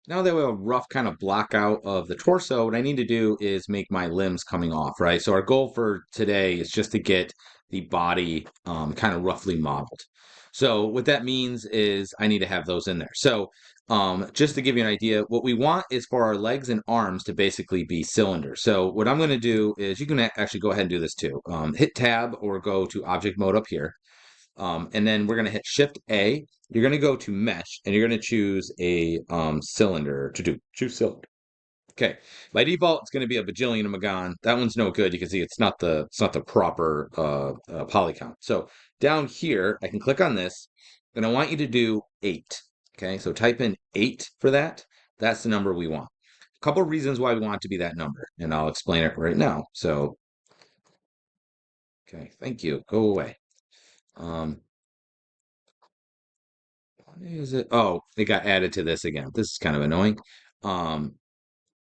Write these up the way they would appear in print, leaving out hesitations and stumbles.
now that we have a rough kind of block out of the torso, what I need to do is make my limbs coming off, right? So our goal for today is just to get the body kind of roughly modeled. So what that means is I need to have those in there. So just to give you an idea, what we want is for our legs and arms to basically be cylinders. So what I'm going to do is you can actually go ahead and do this too. Hit tab or go to object mode up here. And then we're going to hit Shift A. You're going to go to Mesh, and you're going to choose a cylinder to do. Choose cylinder. Okay. By default, it's going to be a bajillion of Magon. That one's no good. You can see it's not the proper poly count. So down here, I can click on this, and I want you to do 8. Okay. So type in 8 for that. That's the number we want. A couple of reasons why we want it to be that number, and I'll explain it right now. So, okay. Thank you. Go away. Um, Is it? Oh, it got added to this again. This is kind of annoying. Um,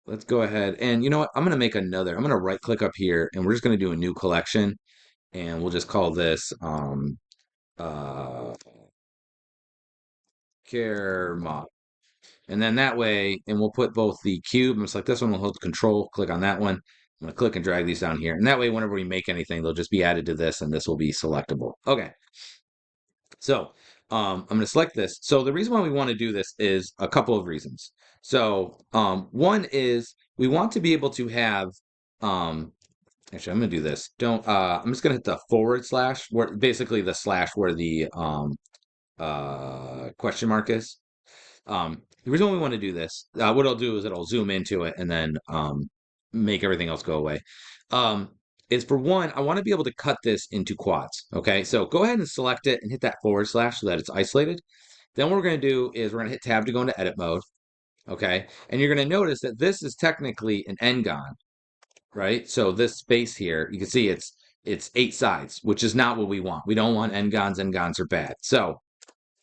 let's go ahead and you know what? I'm gonna make another. I'm gonna right click up here and we're just gonna do a new collection and we'll just call this uh care mod. And then that way, and we'll put both the cube, and select this one, we'll hold control, click on that one. I'm gonna click and drag these down here. And that way, whenever we make anything, they'll just be added to this and this will be selectable. Okay. So I'm going to select this. So the reason why we want to do this is a couple of reasons. So one is we want to be able to have, um, actually, I'm going to do this. Don't, I'm just going to hit the forward slash, where basically the slash where the question mark is. The reason why we want to do this, what I'll do is it'll zoom into it and then make everything else go away. Um, is for one, I want to be able to cut this into quads. Okay, so go ahead and select it and hit that forward slash so that it's isolated. Then what we're going to do is we're going to hit tab to go into edit mode. Okay, and you're going to notice that this is technically an n-gon, right? So this space here, you can see it's 8 sides, which is not what we want. We don't want n-gons. N-gons are bad. So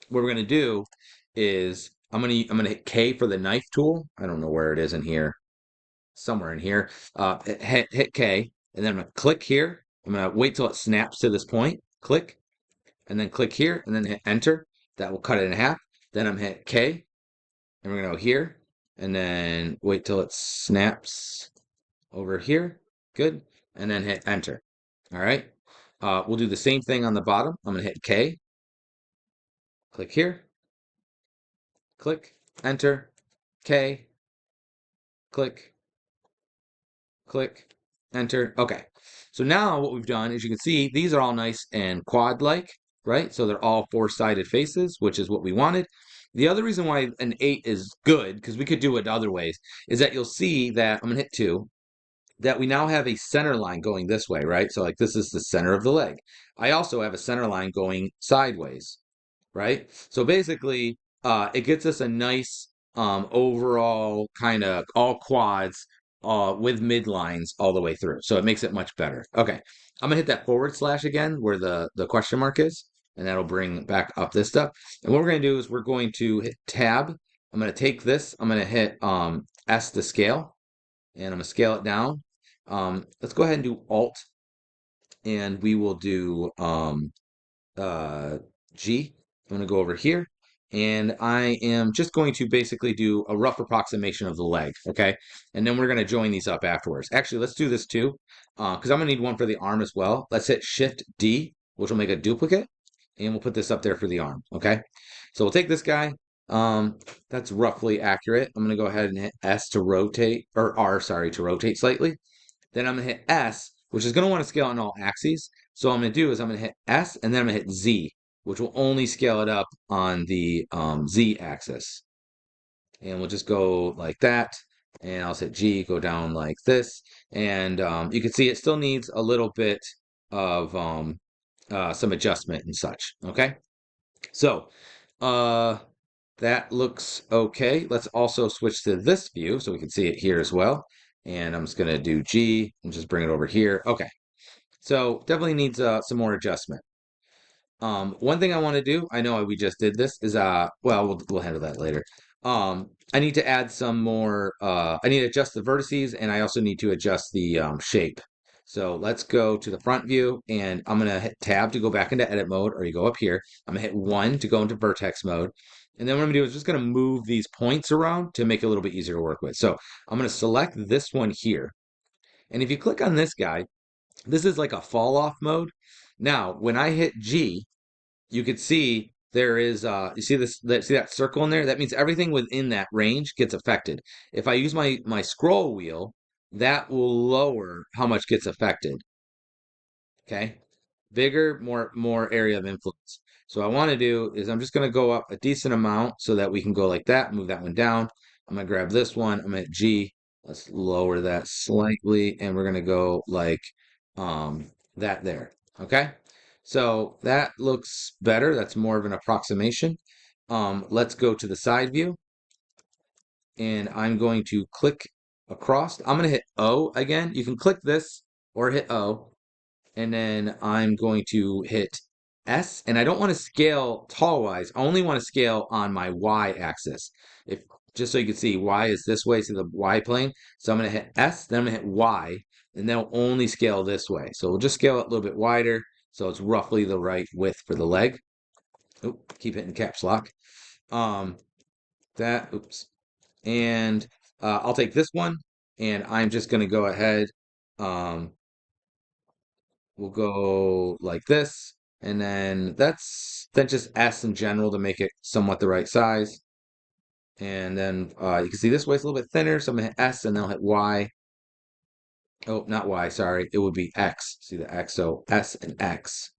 what we're going to do is I'm gonna hit K for the knife tool. I don't know where it is in here, somewhere in here. Hit K, and then I'm gonna click here. I'm gonna wait till it snaps to this point. Click, and then click here, and then hit Enter. That will cut it in half. Then I'm hit K, and we're gonna go here, and then wait till it snaps over here. Good, and then hit Enter. All right. We'll do the same thing on the bottom. I'm gonna hit K, click here, click, Enter, K, click, click, enter. Okay. So now what we've done is you can see these are all nice and quad-like, right? So they're all four-sided faces, which is what we wanted. The other reason why an 8 is good, because we could do it other ways, is that you'll see that, I'm going to hit 2, that we now have a center line going this way, right? So like this is the center of the leg. I also have a center line going sideways, right? So basically, it gets us a nice overall kind of all quads with midlines all the way through. So it makes it much better. Okay, I'm gonna hit that forward slash again where the question mark is, and that'll bring back up this stuff. And what we're gonna do is we're going to hit tab. I'm gonna take this. I'm gonna hit S to scale, and I'm gonna scale it down. Let's go ahead and do Alt, and we will do uh, G. I'm going to go over here and I am just going to basically do a rough approximation of the leg, okay? And then we're going to join these up afterwards. Actually, let's do this too, because I'm going to need one for the arm as well. Let's hit Shift D, which will make a duplicate, and we'll put this up there for the arm, okay? So we'll take this guy. That's roughly accurate. I'm going to go ahead and hit S to rotate, or R, sorry, to rotate slightly. Then I'm going to hit S, which is going to want to scale on all axes. So what I'm going to do is I'm going to hit S, and then I'm going to hit Z, which will only scale it up on the Z axis. And we'll just go like that. And I'll hit G, go down like this. And you can see it still needs a little bit of some adjustment and such. Okay. So that looks okay. Let's also switch to this view so we can see it here as well. And I'm just going to do G and just bring it over here. Okay. So definitely needs some more adjustment. One thing I want to do, I know we just did this, is well, we'll handle that later. I need to add some more. I need to adjust the vertices, and I also need to adjust the shape. So let's go to the front view and I'm going to hit tab to go back into edit mode, or you go up here. I'm going to hit 1 to go into vertex mode. And then what I'm going to do is just going to move these points around to make it a little bit easier to work with. So I'm going to select this one here. And if you click on this guy, this is like a fall off mode. Now, when I hit G, you could see there is you see see that circle in there? That means everything within that range gets affected. If I use my scroll wheel, that will lower how much gets affected. Okay, bigger, more area of influence. So what I want to do is I'm just going to go up a decent amount so that we can go like that, move that one down. I'm going to grab this one. I'm at G. Let's lower that slightly, and we're going to go like that there. Okay, so that looks better. That's more of an approximation. Let's go to the side view, and I'm going to click across. I'm going to hit O again. You can click this or hit O, and then I'm going to hit S, and I don't want to scale tall wise. I only want to scale on my Y axis. If just so you can see, Y is this way, so the Y plane. So I'm going to hit S, then I'm going to hit Y, and then will only scale this way. So we'll just scale it a little bit wider, so it's roughly the right width for the leg. Oop, keep hitting caps lock. Um, oops. And I'll take this one, and I'm just going to go ahead. Um, We'll go like this, and then then just S in general to make it somewhat the right size. And then you can see this way it's a little bit thinner, so I'm gonna hit S and then I'll hit Y. Oh, not Y, sorry. It would be X. See the X, so S and X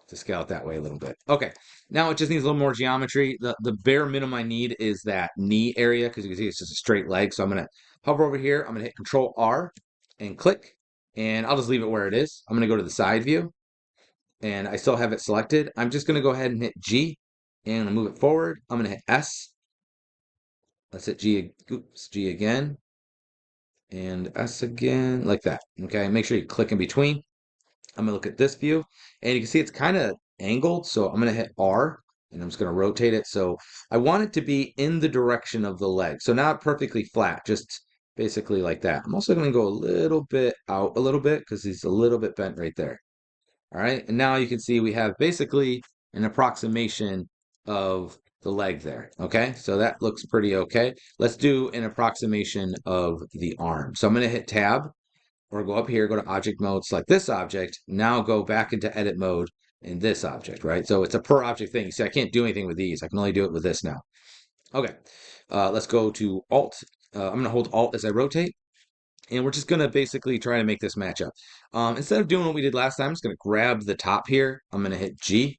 to scale it that way a little bit. Okay, now it just needs a little more geometry. The bare minimum I need is that knee area because you can see it's just a straight leg. So I'm gonna hover over here. I'm gonna hit Control R and click, and I'll just leave it where it is. I'm gonna go to the side view, and I still have it selected. I'm just gonna go ahead and hit G, and move it forward. I'm gonna hit S. Let's hit G. Oops, G again, and S again, like that. Okay, make sure you click in between. I'm gonna look at this view, and you can see it's kind of angled, so I'm gonna hit R, and I'm just gonna rotate it. So I want it to be in the direction of the leg. So not perfectly flat, just basically like that. I'm also gonna go a little bit out a little bit because he's a little bit bent right there. All right, and now you can see we have basically an approximation of the leg there. Okay, so that looks pretty okay. Let's do an approximation of the arm. So I'm gonna hit Tab, or go up here, go to object mode, select this object, now go back into edit mode in this object, right? So it's a per object thing. You see, I can't do anything with these. I can only do it with this now. Okay, let's go to Alt. I'm going to hold Alt as I rotate, and we're just going to basically try to make this match up. Instead of doing what we did last time, I'm just going to grab the top here. I'm going to hit G,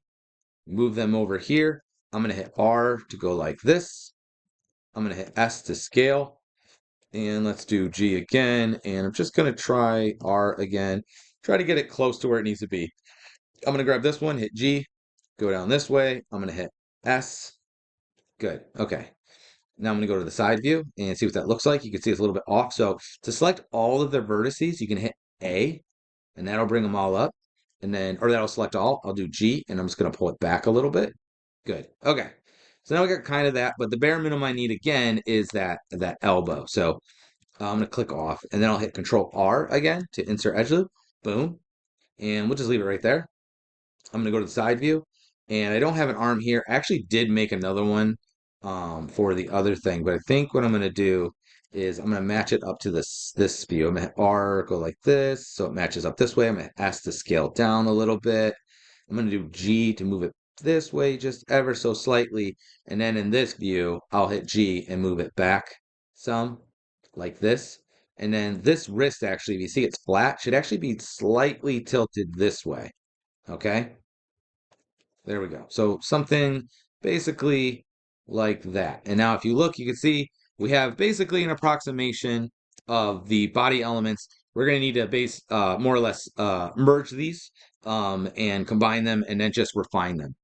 move them over here. I'm going to hit R to go like this. I'm going to hit S to scale. And let's do G again. And I'm just going to try R again. Try to get it close to where it needs to be. I'm going to grab this one, hit G, go down this way. I'm going to hit S. Good. Okay. Now I'm going to go to the side view and see what that looks like. You can see it's a little bit off. So to select all of the vertices, you can hit A, and that'll bring them all up. And then, or that'll select all. I'll do G, and I'm just going to pull it back a little bit. Good. Okay. So now we got kind of that, but the bare minimum I need again is that elbow. So I'm going to click off, and then I'll hit Control R again to insert edge loop. Boom. And we'll just leave it right there. I'm going to go to the side view, and I don't have an arm here. I actually did make another one for the other thing, but I think what I'm going to do is I'm going to match it up to this view. I'm going to hit R, go like this, so it matches up this way. I'm going to S to scale down a little bit. I'm going to do G to move it this way just ever so slightly, and then in this view, I'll hit G and move it back some, like this. And then this wrist, actually, if you see it's flat, should actually be slightly tilted this way. Okay, there we go. So something basically like that. And now if you look, you can see we have basically an approximation of the body elements. We're going to need to more or less merge these and combine them and then just refine them.